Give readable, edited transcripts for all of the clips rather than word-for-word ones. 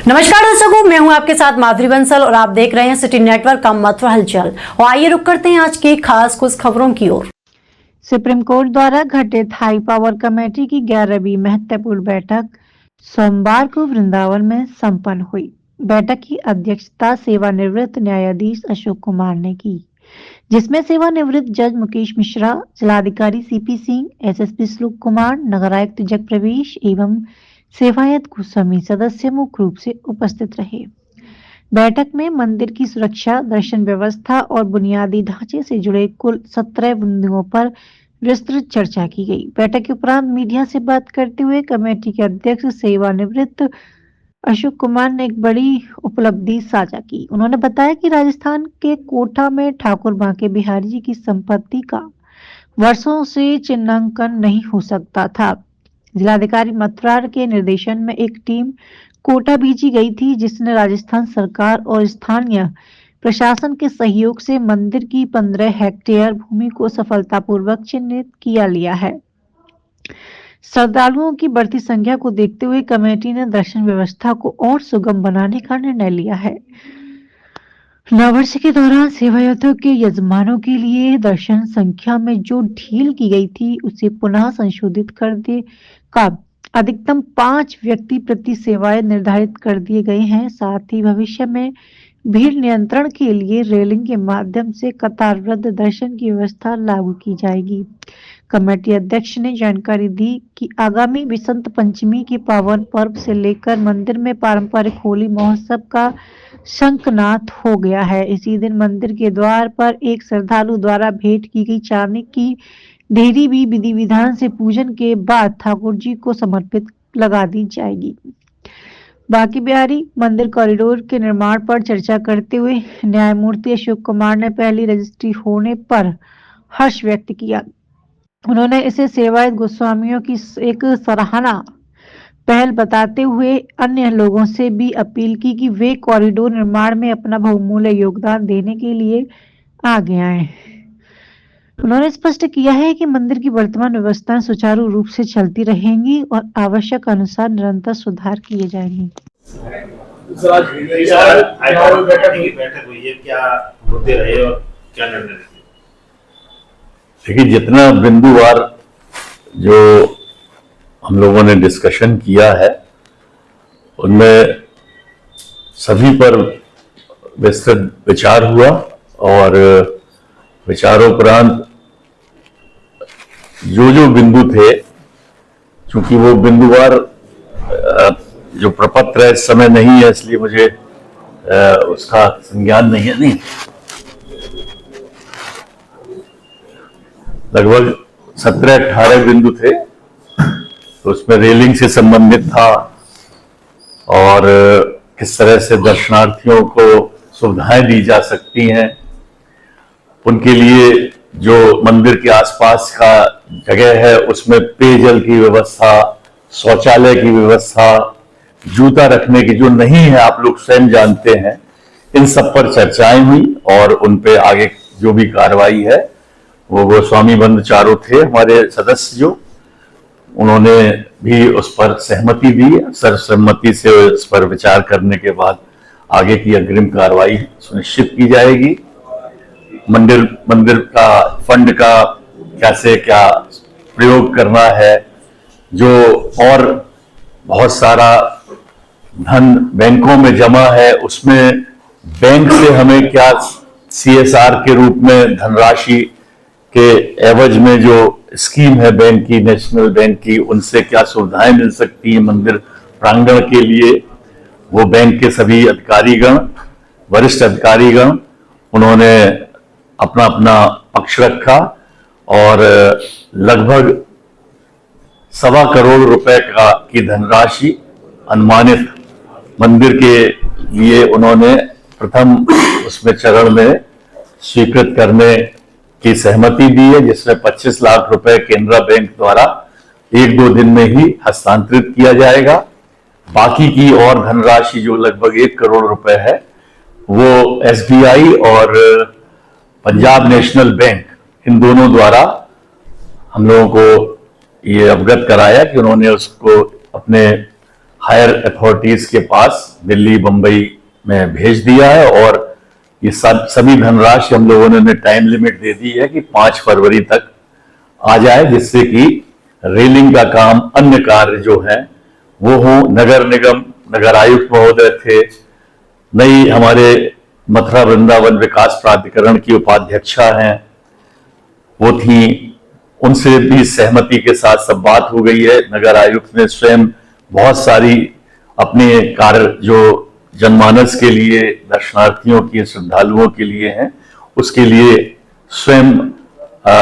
नमस्कार दर्शकों, मैं हूं आपके साथ माधुरी बंसल और आप देख रहे हैं सिटी नेटवर्क का मथुरा हलचल। और आइए रुक करते हैं आज की खास कुछ खबरों की ओर। सुप्रीम कोर्ट द्वारा गठित हाई पावर कमेटी की 11वीं महत्वपूर्ण बैठक सोमवार को वृंदावन में संपन्न हुई। बैठक की अध्यक्षता सेवानिवृत्त न्यायाधीश अशोक कुमार ने की, जिसमें सेवानिवृत्त जज मुकेश मिश्रा, जिलाधिकारी सीपी सिंह, एसएसपी श्लोक कुमार, नगर आयुक्त जगप्रवेश एवं सेवायत गोस्वामी सदस्य मुख्य रूप से उपस्थित रहे। बैठक में मंदिर की सुरक्षा, दर्शन व्यवस्था और बुनियादी ढांचे से जुड़े कुल 17 बिंदुओं पर विस्तृत चर्चा की गई। बैठक के उपरांत मीडिया से बात करते हुए कमेटी के अध्यक्ष सेवानिवृत्त अशोक कुमार ने एक बड़ी उपलब्धि साझा की। उन्होंने बताया कि राजस्थान के कोटा में ठाकुर बांके बिहारी जी की संपत्ति का वर्षों से चिन्हांकन नहीं हो सकता था। जिलाधिकारी मथुरा के निर्देशन में एक टीम कोटा भेजी गई थी, जिसने राजस्थान सरकार और स्थानीय प्रशासन के सहयोग से मंदिर की 15 हेक्टेयर भूमि को सफलतापूर्वक चिन्हित किया लिया है। श्रद्धालुओं की बढ़ती संख्या को देखते हुए कमेटी ने दर्शन व्यवस्था को और सुगम बनाने का निर्णय लिया है। नववर्ष के दौरान सेवायतों के यजमानों के लिए दर्शन संख्या में जो ढील की गई थी, उसे पुनः संशोधित कर दे का अधिकतम 5 व्यक्ति प्रति सेवाएं निर्धारित कर दिए गए हैं। साथ ही भविष्य में भीड़ नियंत्रण के लिए रेलिंग के माध्यम से कतारबद्ध दर्शन की व्यवस्था लागू की जाएगी। कमेटी अध्यक्ष ने जानकारी दी कि आगामी बसंत पंचमी के पावन पर्व से लेकर मंदिर में पारंपरिक होली महोत्सव का शंखनाद हो गया है। इसी दिन मंदिर के द्वार पर एक श्रद्धालु द्वारा भेंट की गई चांदी की देहरी भी विधि विधान से पूजन के बाद ठाकुर जी को समर्पित लगा दी जाएगी। बांके बिहारी मंदिर कॉरिडोर के निर्माण पर चर्चा करते हुए न्यायमूर्ति अशोक कुमार ने पहली रजिस्ट्री होने पर हर्ष व्यक्त किया। उन्होंने इसे सेवायत गोस्वामियों की एक सराहना पहल बताते हुए अन्य लोगों से भी अपील की कि वे कॉरिडोर निर्माण में अपना बहुमूल्य योगदान देने के लिए आगे आए। उन्होंने स्पष्ट किया है कि मंदिर की वर्तमान व्यवस्थाएं सुचारू रूप से चलती रहेंगी और आवश्यक अनुसार निरंतर सुधार किए जाएंगे। बैठक हुई है, क्या मुद्दे रहे और क्या निर्णय रहे? देखिए, जितना बिंदुवार जो हम लोगों ने डिस्कशन किया है, उनमें सभी पर विस्तृत विचार हुआ और विचारोपरांत जो बिंदु थे, चूंकि वो बिंदुवार जो प्रपत्र है इस समय नहीं है, इसलिए मुझे उसका संज्ञान नहीं है। नहीं, लगभग 17-18 बिंदु थे। तो उसमें रेलिंग से संबंधित था और किस तरह से दर्शनार्थियों को सुविधाएं दी जा सकती हैं, उनके लिए जो मंदिर के आसपास का जगह है उसमें पेयजल की व्यवस्था, शौचालय की व्यवस्था, जूता रखने की जो नहीं है, आप लोग स्वयं जानते हैं, इन सब पर चर्चाएं हुई और उन पे आगे जो भी कार्रवाई है वो गोस्वामी बंधु चारों थे हमारे सदस्य, जो उन्होंने भी उस पर सहमति दी। सर्वसम्मति से उस पर विचार करने के बाद आगे की अग्रिम कार्रवाई सुनिश्चित की जाएगी। मंदिर का फंड का कैसे क्या प्रयोग करना है, जो और बहुत सारा धन बैंकों में जमा है, उसमें बैंक से हमें क्या CSR के रूप में धनराशि के एवज में जो स्कीम है बैंक की, नेशनल बैंक की, उनसे क्या सुविधाएं मिल सकती है मंदिर प्रांगण के लिए, वो बैंक के सभी अधिकारीगण, वरिष्ठ अधिकारीगण, उन्होंने अपना अपना पक्ष रखा और लगभग 1.25 करोड़ रुपए की धनराशि अनुमानित मंदिर के लिए उन्होंने प्रथम उसमें चरण में स्वीकृत करने की सहमति दी है, जिसमें 25 लाख रुपए केनरा बैंक द्वारा 1-2 दिन में ही हस्तांतरित किया जाएगा। बाकी की और धनराशि जो लगभग 1 करोड़ रुपए है, वो SBI और पंजाब नेशनल बैंक, इन दोनों द्वारा हम लोगों को ये अवगत कराया कि उन्होंने उसको अपने हायर अथॉरिटीज के पास दिल्ली बंबई में भेज दिया है और ये सभी धनराशि हम लोगों ने टाइम लिमिट दे दी है कि 5 फरवरी तक आ जाए, जिससे कि रेलिंग का काम, अन्य कार्य जो है वो हो। नगर निगम नगर आयुक्त महोदय थे, नई हमारे मथुरा वृंदावन विकास प्राधिकरण की उपाध्यक्षा हैं, वो थी, उनसे भी सहमति के साथ सब बात हो गई है। नगर आयुक्त ने स्वयं बहुत सारी अपने कार्य जो जनमानस के लिए, दर्शनार्थियों की, श्रद्धालुओं के लिए हैं, उसके लिए स्वयं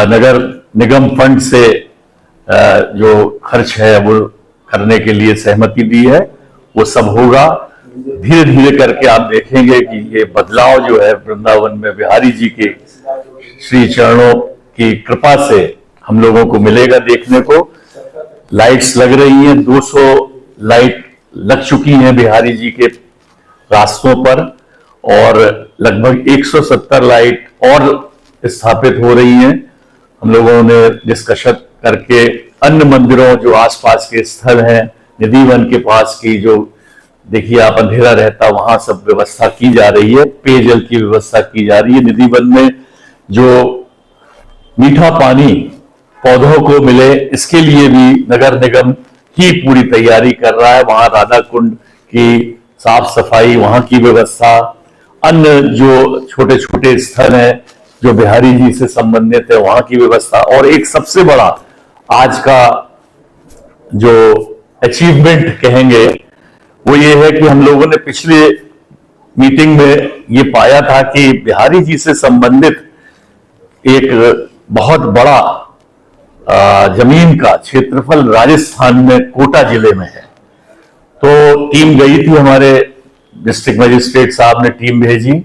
नगर निगम फंड से जो खर्च है वो करने के लिए सहमति दी है। वो सब होगा धीरे धीरे करके। आप देखेंगे कि ये बदलाव जो है वृंदावन में बिहारी जी के श्री चरणों की कृपा से हम लोगों को मिलेगा देखने को। लाइट्स लग रही हैं, 200 लाइट लग चुकी हैं बिहारी जी के रास्तों पर और लगभग 170 लाइट और स्थापित हो रही हैं। हम लोगों ने डिस्कशन करके अन्य मंदिरों जो आसपास के स्थल हैं, निधिवन के पास की जो देखिए आप अंधेरा रहता, वहां सब व्यवस्था की जा रही है, पेयजल की व्यवस्था की जा रही है। निधिवन में जो मीठा पानी पौधों को मिले, इसके लिए भी नगर निगम ही पूरी तैयारी कर रहा है। वहां राधा कुंड की साफ सफाई, वहां की व्यवस्था, अन्य जो छोटे छोटे स्थल हैं जो बिहारी जी से संबंधित है, वहां की व्यवस्था। और एक सबसे बड़ा आज का जो अचीवमेंट कहेंगे वो ये है कि हम लोगों ने पिछले मीटिंग में ये पाया था कि बिहारी जी से संबंधित एक बहुत बड़ा जमीन का क्षेत्रफल राजस्थान में कोटा जिले में है। तो टीम गई थी, हमारे डिस्ट्रिक्ट मजिस्ट्रेट साहब ने टीम भेजी।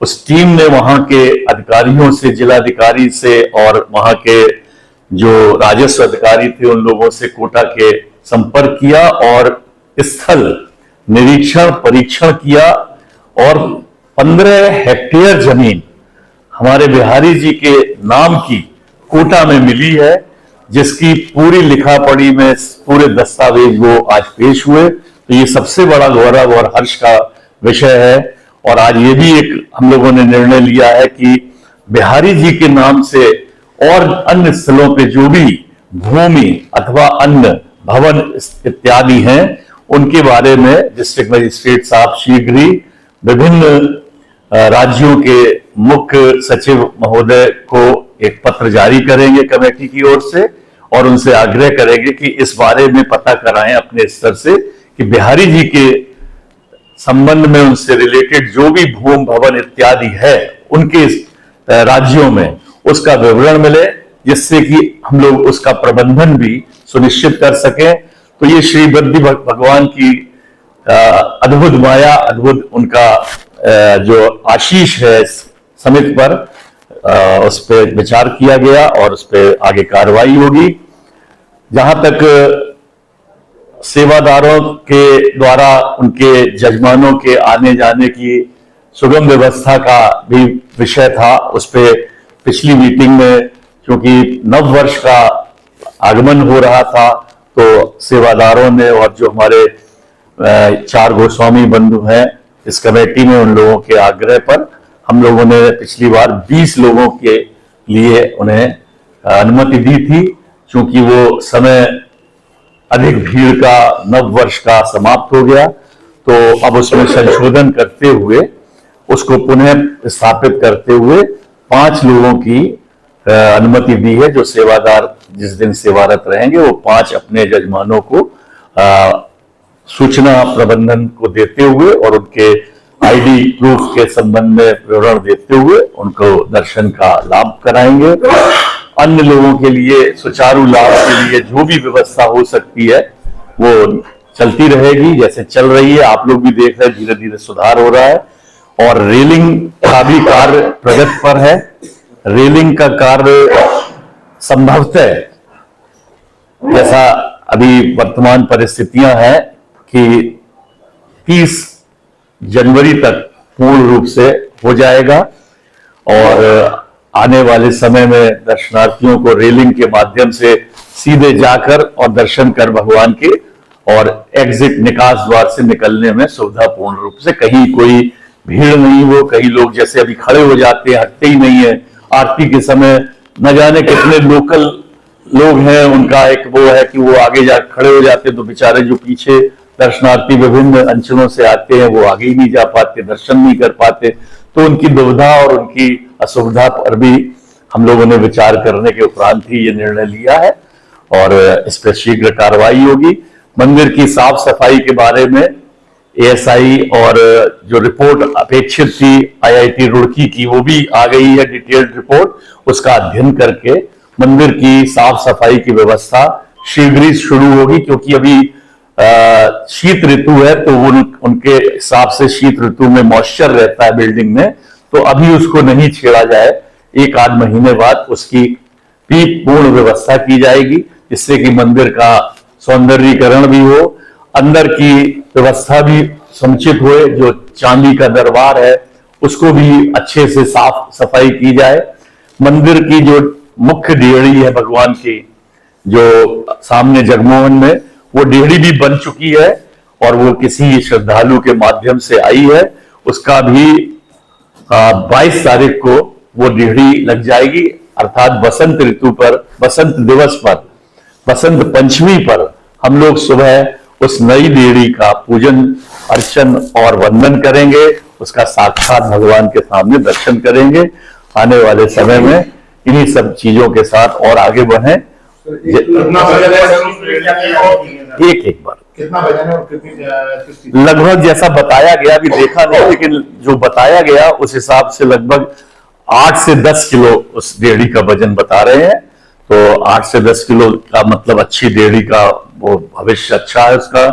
उस टीम ने वहां के अधिकारियों से, जिलाधिकारी से और वहां के जो राजस्व अधिकारी थे उन लोगों से कोटा के संपर्क किया और स्थल निरीक्षण परीक्षण किया और 15 हेक्टेयर जमीन हमारे बिहारी जी के नाम की कोटा में मिली है, जिसकी पूरी लिखा पढ़ी में पूरे दस्तावेज वो आज पेश हुए। तो ये सबसे बड़ा गौरव और हर्ष का विषय है। और आज ये भी एक हम लोगों ने निर्णय लिया है कि बिहारी जी के नाम से और अन्य स्थलों पे जो भी भूमि अथवा अन्य भवन इत्यादि हैं, उनके बारे में डिस्ट्रिक्ट मजिस्ट्रेट साहब शीघ्र ही विभिन्न राज्यों के मुख्य सचिव महोदय को एक पत्र जारी करेंगे कमेटी की ओर से और उनसे आग्रह करेंगे कि इस बारे में पता कराएं अपने स्तर से कि बिहारी जी के संबंध में उनसे रिलेटेड जो भी भूमि भवन इत्यादि है उनके राज्यों में उसका विवरण मिले, जिससे कि हम लोग उसका प्रबंधन भी सुनिश्चित कर सकें। तो ये श्री बुद्धि भगवान की अद्भुत माया, अद्भुत उनका जो आशीष है समिति पर, उस पर विचार किया गया और उस पर आगे कार्रवाई होगी। जहां तक सेवादारों के द्वारा उनके जजमानों के आने जाने की सुगम व्यवस्था का भी विषय था, उस पर पिछली मीटिंग में क्योंकि नव वर्ष का आगमन हो रहा था तो सेवादारों ने और जो हमारे 4 गोस्वामी बंधु हैं इस कमेटी में, उन लोगों के आग्रह पर हम लोगों ने पिछली बार 20 लोगों के लिए उन्हें अनुमति दी थी। क्योंकि वो समय अधिक भीड़ का, नव वर्ष का समाप्त हो गया, तो अब उसमें संशोधन करते हुए उसको पुनः स्थापित करते हुए 5 लोगों की अनुमति दी है। जो सेवादार जिस दिन सेवारत रहेंगे वो 5 अपने जजमानों को सूचना प्रबंधन को देते हुए और उनके आईडी प्रूफ के संबंध में विवरण देते हुए उनको दर्शन का लाभ कराएंगे। अन्य लोगों के लिए सुचारू लाभ के लिए जो भी व्यवस्था हो सकती है वो चलती रहेगी, जैसे चल रही है। आप लोग भी देख रहे हैं धीरे धीरे सुधार हो रहा है और रेलिंग का भी कार्य प्रगति पर है। रेलिंग का कार्य संभवतः जैसा अभी वर्तमान परिस्थितियां हैं कि 30 जनवरी तक पूर्ण रूप से हो जाएगा और आने वाले समय में दर्शनार्थियों को रेलिंग के माध्यम से सीधे जाकर और दर्शन कर भगवान के और एग्जिट निकास द्वार से निकलने में सुविधापूर्ण रूप से, कहीं कोई भीड़ नहीं हो, कई लोग जैसे अभी खड़े हो जाते हैं, हटते ही नहीं है। आरती के समय न जाने कितने लोकल लोग हैं, उनका एक वो है कि वो आगे जा खड़े हो जाते, तो बेचारे जो पीछे दर्शनार्थी विभिन्न अंचलों से आते हैं वो आगे ही नहीं जा पाते, दर्शन नहीं कर पाते। तो उनकी दुविधा और उनकी असुविधा पर भी हम लोगों ने विचार करने के उपरांत ही ये निर्णय लिया है और इस पर शीघ्र कार्रवाई होगी। मंदिर की साफ सफाई के बारे में एएसआई और जो रिपोर्ट अपेक्षित थी आईआईटी रुड़की की, वो भी आ गई है डिटेल्ड रिपोर्ट। उसका अध्ययन करके मंदिर की साफ सफाई की व्यवस्था शीघ्र ही शुरू होगी, क्योंकि अभी शीत ऋतु है, तो उनके हिसाब से शीत ऋतु में मॉइस्चर रहता है बिल्डिंग में, तो अभी उसको नहीं छेड़ा जाए। एक आध महीने बाद उसकी भी पूर्ण व्यवस्था की जाएगी, जिससे कि मंदिर का सौंदर्यीकरण भी हो, अंदर की व्यवस्था भी समुचित हो। जो चांदी का दरबार है उसको भी अच्छे से साफ सफाई की जाए। मंदिर की जो मुख्य डेहरी है भगवान की, जो सामने जगमोहन में, वो डेहरी भी बन चुकी है और वो किसी श्रद्धालु के माध्यम से आई है। उसका भी 22 तारीख को वो डेहरी लग जाएगी, अर्थात बसंत ऋतु पर, बसंत दिवस पर, बसंत पंचमी पर हम लोग सुबह उस नई डेहरी का पूजन अर्चन और वंदन करेंगे, उसका साक्षात भगवान के सामने दर्शन करेंगे। आने वाले समय में इन्हीं सब चीजों के साथ और आगे बढ़ें। एक बार कितना वजन है और कितनी लगभग जैसा बताया गया, अभी देखा नहीं, लेकिन जो बताया गया उस हिसाब से लगभग 8 से 10 किलो उस डेहरी का वजन बता रहे हैं। तो 8 से 10 किलो का मतलब अच्छी डेहरी का वो भविष्य अच्छा है उसका,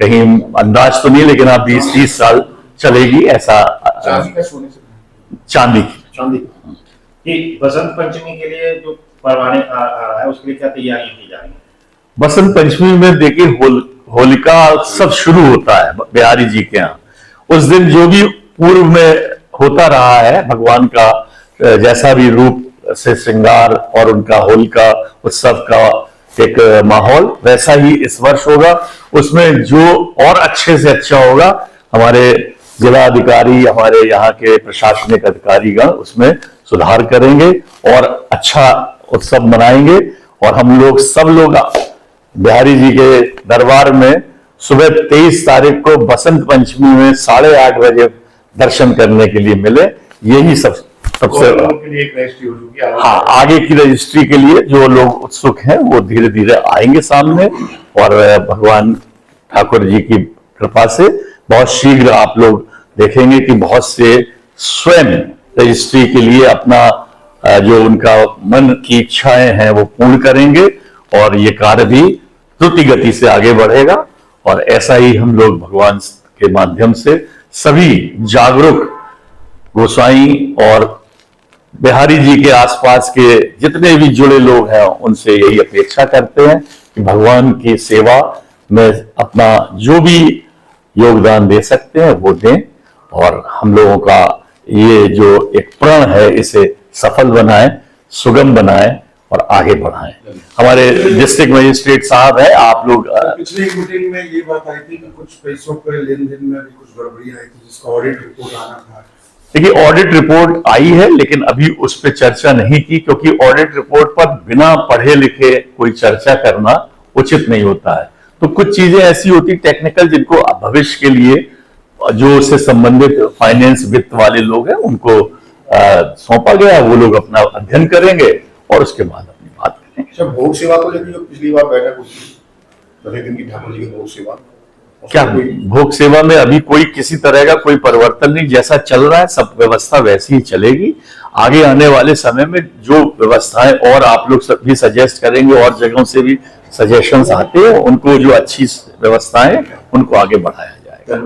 कहीं अंदाज तो नहीं, लेकिन आप 20-30 साल चलेगी ऐसा। चांदी का सोने से चांदी कि बसंत पंचमी के लिए जो परवाने आ रहा है उसके लिए क्या तैयारियां की जा रही है? बसंत पंचमी में देखिए होलिका सब शुरू होता है बिहारी जी के यहाँ। उस दिन जो भी पूर्व में होता रहा है भगवान का जैसा भी रूप से श्रृंगार और उनका होलिका उत्सव का एक माहौल, वैसा ही इस वर्ष होगा। उसमें जो और अच्छे से अच्छा होगा, हमारे जिला अधिकारी, हमारे यहाँ के प्रशासनिक अधिकारीगण उसमें सुधार करेंगे और अच्छा उत्सव मनाएंगे। और हम लोग सब लोग बिहारी जी के दरबार में सुबह 23 तारीख को बसंत पंचमी में 8:30 बजे दर्शन करने के लिए मिले। यही सबसे के लिए एक रजिस्ट्री हो चुकी है। हाँ, आगे की रजिस्ट्री के लिए जो लोग उत्सुक हैं वो धीरे धीरे आएंगे सामने, और भगवान ठाकुर जी की कृपा से बहुत शीघ्र आप लोग देखेंगे कि बहुत से स्वयं रजिस्ट्री के लिए अपना जो उनका मन की इच्छाएं हैं वो पूर्ण करेंगे, और ये कार्य भी द्रुत गति से आगे बढ़ेगा। और ऐसा ही हम लोग भगवान के माध्यम से सभी जागरूक गोसाई और बिहारी जी के आसपास के जितने भी जुड़े लोग हैं उनसे यही अपेक्षा करते हैं कि भगवान की सेवा में अपना जो भी योगदान दे सकते हैं वो दें, और हम लोगों का ये जो एक प्रण है इसे सफल बनाएं, सुगम बनाएं और आगे बढ़ाएं। हमारे डिस्ट्रिक्ट मजिस्ट्रेट साहब है, आप लोग पिछली मीटिंग में ये बात आई थी कि कुछ पैसों के लेन देन में भी कुछ गड़बड़ी आई थी, जिसका ऑडिट रिपोर्ट आना था। देखिए, ऑडिट रिपोर्ट आई है, लेकिन अभी उस पर चर्चा नहीं की, क्योंकि ऑडिट रिपोर्ट पर बिना पढ़े लिखे कोई चर्चा करना उचित नहीं होता है। तो कुछ चीजें ऐसी होती टेक्निकल, जिनको भविष्य के लिए जो उससे संबंधित फाइनेंस वित्त वाले लोग हैं उनको सौंपा गया, वो लोग अपना अध्ययन करेंगे और उसके बाद अपनी बात करेंगे। अच्छा, भोग सेवा को लेकर जो पिछली बार बैठक हुई थी 10 दिन की ठाकुर जी की भोग सेवा, क्या भोग सेवा में अभी कोई किसी तरह का कोई परिवर्तन नहीं, जैसा चल रहा है सब व्यवस्था वैसी ही चलेगी। आगे आने वाले समय में जो व्यवस्थाएं और आप लोग भी सजेस्ट करेंगे, और जगहों से भी सजेशंस आते हैं, उनको जो अच्छी व्यवस्थाएं उनको आगे बढ़ाया जाएगा।